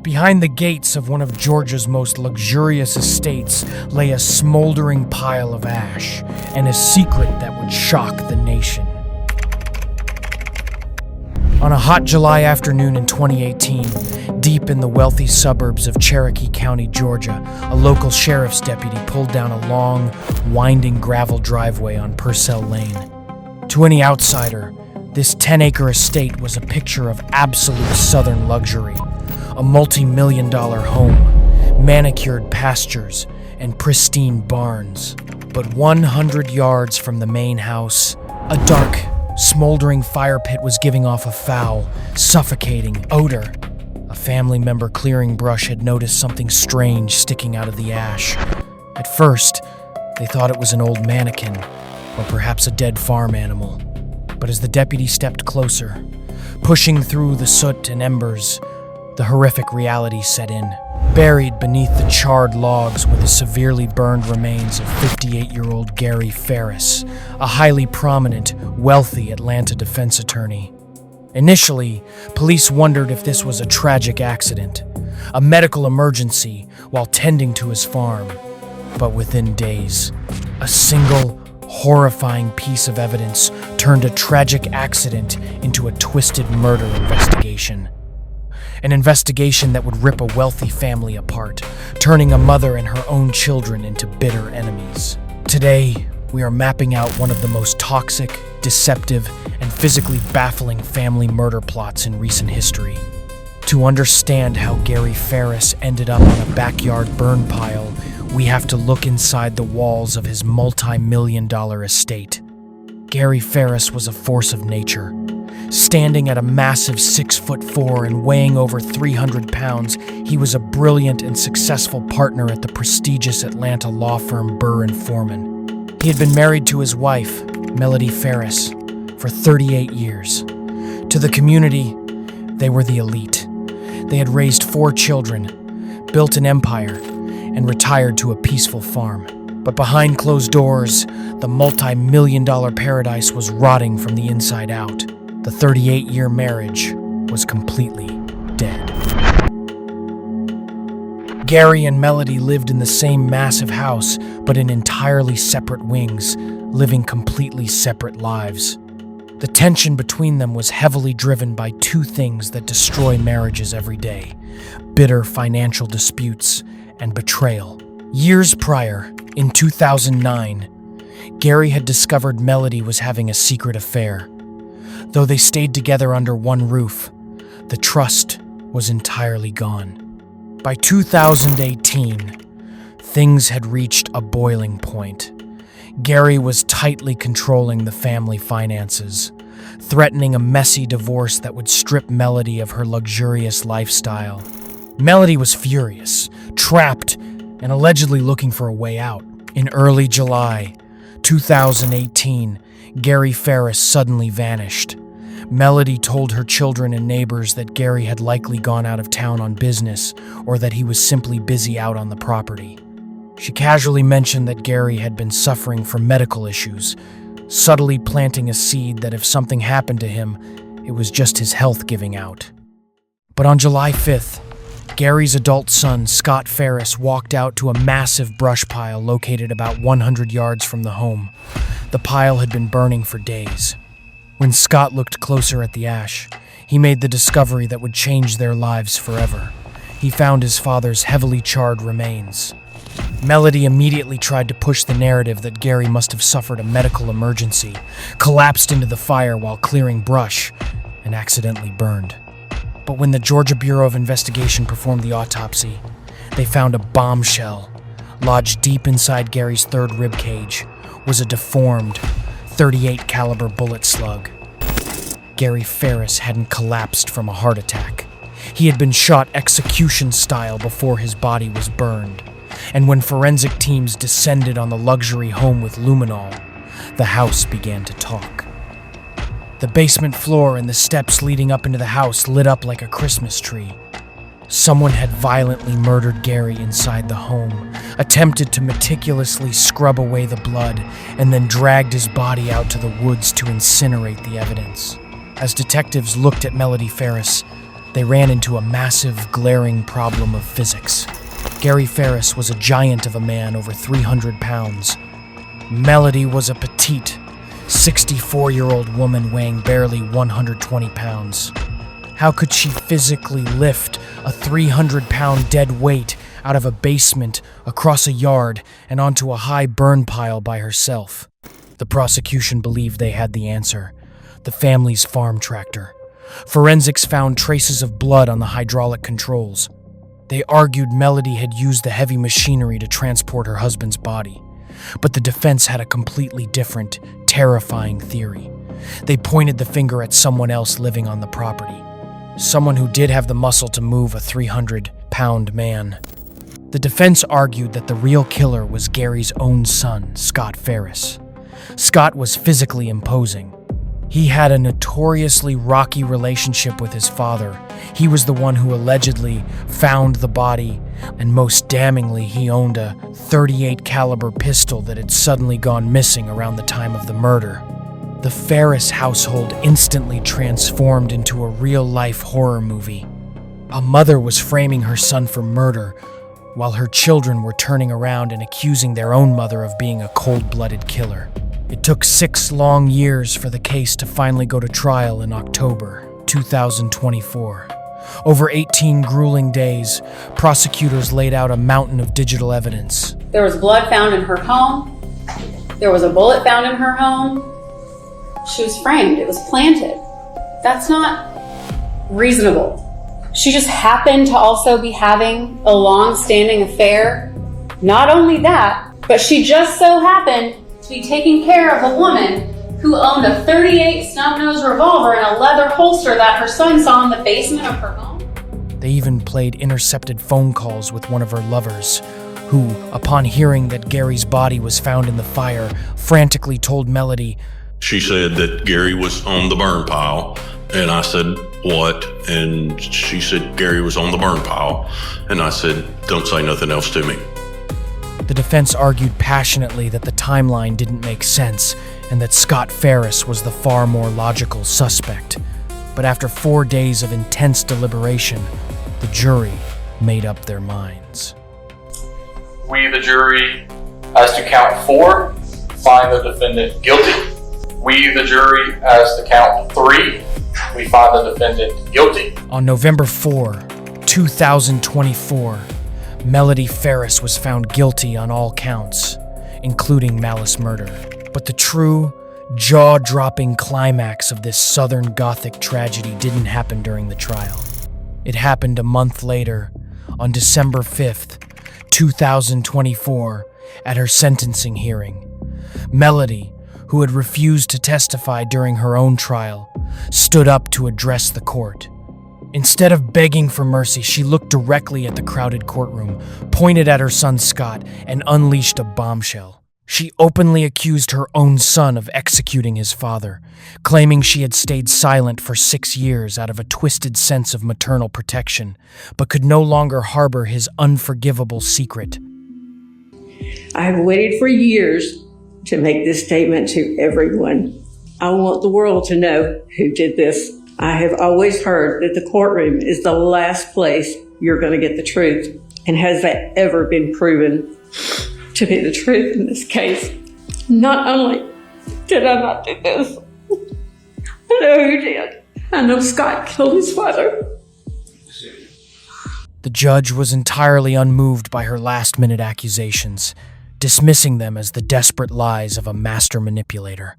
Behind the gates of one of Georgia's most luxurious estates lay a smoldering pile of ash and a secret that would shock the nation. On a hot July afternoon in 2018, deep in the wealthy suburbs of Cherokee County, Georgia, a local sheriff's deputy pulled down a long, winding gravel driveway on Purcell Lane. To any outsider, this 10-acre estate was a picture of absolute southern luxury. A multi-million-dollar home, manicured pastures, and pristine barns. But 100 yards from the main house, a dark, smoldering fire pit was giving off a foul, suffocating odor. A family member clearing brush had noticed something strange sticking out of the ash. At first, they thought it was an old mannequin, or perhaps a dead farm animal. But as the deputy stepped closer, pushing through the soot and embers, the horrific reality set in. Buried beneath the charred logs were the severely burned remains of 58-year-old Gary Farris, a highly prominent, wealthy Atlanta defense attorney. Initially, police wondered if this was a tragic accident, a medical emergency while tending to his farm. But within days, a single, horrifying piece of evidence turned a tragic accident into a twisted murder investigation. An investigation that would rip a wealthy family apart, turning a mother and her own children into bitter enemies. Today, we are mapping out one of the most toxic, deceptive, and physically baffling family murder plots in recent history. To understand how Gary Farris ended up on a backyard burn pile, we have to look inside the walls of his multi-million-dollar estate. Gary Farris was a force of nature. Standing at a massive 6'4" and weighing over 300 pounds, he was a brilliant and successful partner at the prestigious Atlanta law firm Burr & Forman. He had been married to his wife, Melody Farris, for 38 years. To the community, they were the elite. They had raised 4 children, built an empire, and retired to a peaceful farm. But behind closed doors, the multi-million-dollar paradise was rotting from the inside out. The 38-year marriage was completely dead. Gary and Melody lived in the same massive house, but in entirely separate wings, living completely separate lives. The tension between them was heavily driven by 2 things that destroy marriages every day: bitter financial disputes and betrayal. Years prior, in 2009, Gary had discovered Melody was having a secret affair. Though they stayed together under one roof, the trust was entirely gone. By 2018, things had reached a boiling point. Gary was tightly controlling the family finances, threatening a messy divorce that would strip Melody of her luxurious lifestyle. Melody was furious, trapped, and allegedly looking for a way out. In early July 2018, Gary Farris suddenly vanished. Melody told her children and neighbors that Gary had likely gone out of town on business or that he was simply busy out on the property. She casually mentioned that Gary had been suffering from medical issues, subtly planting a seed that if something happened to him, it was just his health giving out. But on July 5th, Gary's adult son, Scott Farris, walked out to a massive brush pile located about 100 yards from the home. The pile had been burning for days. When Scott looked closer at the ash, he made the discovery that would change their lives forever. He found his father's heavily charred remains. Melody immediately tried to push the narrative that Gary must have suffered a medical emergency, collapsed into the fire while clearing brush, and accidentally burned. But when the Georgia Bureau of Investigation performed the autopsy, they found a bombshell lodged deep inside Gary's third rib cage was a deformed .38 caliber bullet slug. Gary Farris hadn't collapsed from a heart attack. He had been shot execution style before his body was burned. And when forensic teams descended on the luxury home with luminol, the house began to talk. The basement floor and the steps leading up into the house lit up like a Christmas tree. Someone had violently murdered Gary inside the home, attempted to meticulously scrub away the blood, and then dragged his body out to the woods to incinerate the evidence. As detectives looked at Melody Farris, they ran into a massive, glaring problem of physics. Gary Farris was a giant of a man over 300 pounds. Melody was a petite, 64-year-old woman weighing barely 120 pounds. How could she physically lift a 300-pound dead weight out of a basement, across a yard, and onto a high burn pile by herself? The prosecution believed they had the answer: the family's farm tractor. Forensics found traces of blood on the hydraulic controls. They argued Melody had used the heavy machinery to transport her husband's body. But the defense had a completely different, terrifying theory. They pointed the finger at someone else living on the property. Someone who did have the muscle to move a 300-pound man. The defense argued that the real killer was Gary's own son, Scott Farris. Scott was physically imposing. He had a notoriously rocky relationship with his father. He was the one who allegedly found the body, and most damningly, he owned a .38 caliber pistol that had suddenly gone missing around the time of the murder. The Farris household instantly transformed into a real-life horror movie. A mother was framing her son for murder, while her children were turning around and accusing their own mother of being a cold-blooded killer. It took 6 long years for the case to finally go to trial in October 2024. Over 18 grueling days, prosecutors laid out a mountain of digital evidence. There was blood found in her home. There was a bullet found in her home. She was framed. It was planted. That's not reasonable. She just happened to also be having a long-standing affair. Not only that, but she just so happened to be taking care of a woman who owned a .38 snub-nosed revolver in a leather holster that her son saw in the basement of her home. They even played intercepted phone calls with one of her lovers, who, upon hearing that Gary's body was found in the fire, frantically told Melody, "She said that Gary was on the burn pile." And I said, "What?" And she said, "Gary was on the burn pile." And I said, "Don't say nothing else to me." The defense argued passionately that the timeline didn't make sense and that Scott Farris was the far more logical suspect. But after 4 days of intense deliberation, the jury made up their minds. We, the jury, as to count 4, find the defendant guilty. We, the jury, as to count 3, we find the defendant guilty. On November 4, 2024, Melody Farris was found guilty on all counts, including malice murder. But the true, jaw-dropping climax of this Southern Gothic tragedy didn't happen during the trial. It happened a month later, on December 5th, 2024, at her sentencing hearing. Melody, who had refused to testify during her own trial, stood up to address the court. Instead of begging for mercy, she looked directly at the crowded courtroom, pointed at her son Scott, and unleashed a bombshell. She openly accused her own son of executing his father, claiming she had stayed silent for 6 years out of a twisted sense of maternal protection, but could no longer harbor his unforgivable secret. I have waited for years to make this statement to everyone. I want the world to know who did this. I have always heard that the courtroom is the last place you're going to get the truth. And has that ever been proven to be the truth in this case? Not only did I not do this, I know who did. I know Scott killed his father. The judge was entirely unmoved by her last-minute accusations, dismissing them as the desperate lies of a master manipulator.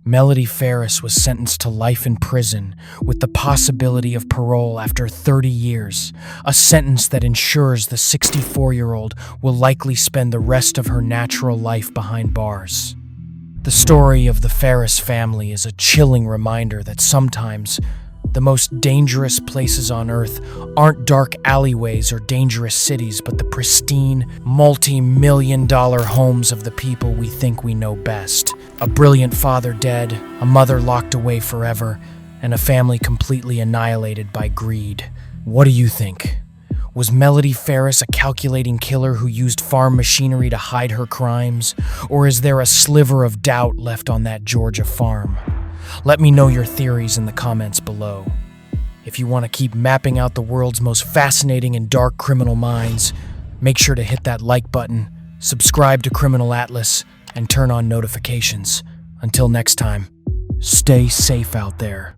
Melody Farris was sentenced to life in prison with the possibility of parole after 30 years, a sentence that ensures the 64-year-old will likely spend the rest of her natural life behind bars. The story of the Farris family is a chilling reminder that sometimes the most dangerous places on Earth aren't dark alleyways or dangerous cities, but the pristine, multi-million-dollar homes of the people we think we know best. A brilliant father dead, a mother locked away forever, and a family completely annihilated by greed. What do you think? Was Melody Farris a calculating killer who used farm machinery to hide her crimes? Or is there a sliver of doubt left on that Georgia farm? Let me know your theories in the comments below. If you want to keep mapping out the world's most fascinating and dark criminal minds, make sure to hit that like button, subscribe to Criminal Atlas, and turn on notifications. Until next time, stay safe out there.